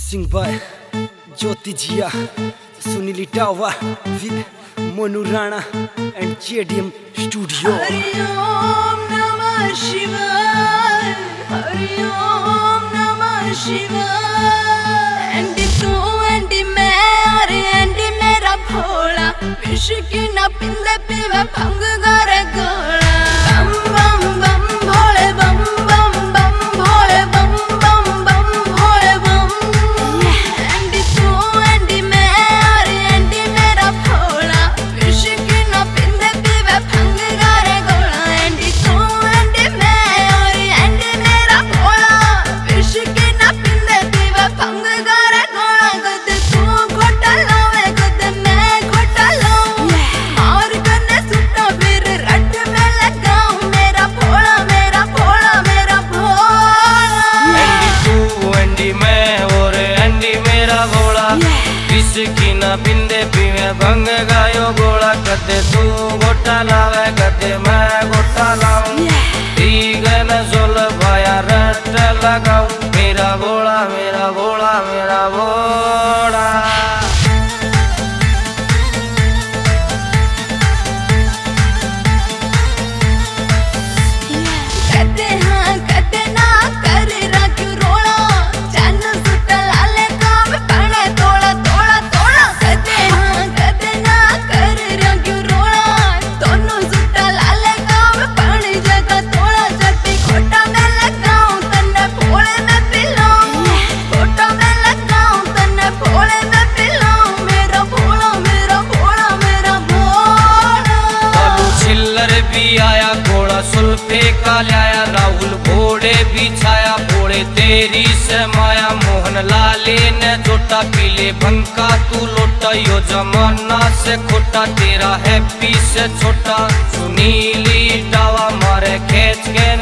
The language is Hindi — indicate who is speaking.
Speaker 1: Sing by Jyoti Jia, Sunil Itawa with Monu Rana and JDM Studio.
Speaker 2: Hari Om Namah Shivaya, Hari Om Namah Shivaya. And tu and मैं and मेरा भोला, विश की ना पिंदे पीवे भंग करे गोला. Bam bam bam Bhole bam bam bam Bhole bam bam bam Bhole bam. And tu and मैं and मेरा भोला, विश की ना पिंदे पीवे भंग करे गोला. And tu and मैं and मेरा भोला, विश की ना पिंदे पीवे भंग करे गोला. गुद तू घोटा लावे गुद मैं घोटा लाऊं. और करने सुटा फिर रट में लगाऊं. मेरा भोला मेरा भोला मेरा भोला.
Speaker 3: एंडी तू एंडी मैं और एंडी मेरा भोला. किसकी ना पिंदे पीवे भंग गायो गोला. कदे तू गोटा लावे कदे मैं गोटा लाऊं. ठीक है न सोल भाया रट लगाऊं. मेरा भोला मेरा भोला मेरा भोला.
Speaker 2: कदे हाँ कदे ना कर रखूं रोला. जान सुटा लाले काम पड़े तोड़ा तोड़ा तोड़ा. कदे हाँ कदे ना कर रखूं रोला. दोनों सुटा लाले काम पड़े जगह तोड़ा. जटी खोटा में लगाऊं तन्ने भोले में पिलाऊं. खोटा में लगाऊं तन्ने भोले में पिलाऊं. मेरा भोला मेरा भोला मेरा भोला.
Speaker 3: बाबू चिल्लर भी आया घोड़ा सुल्फे का लाया. राहुल घोड़े भी छाया घोड़े तेरी से माया. मोहन लाले ने जोटा पीले भंका तू लोटा. यो जमाना से खोटा तेरा हैप्पी से छोटा. सुनीली टावा मारे खेच के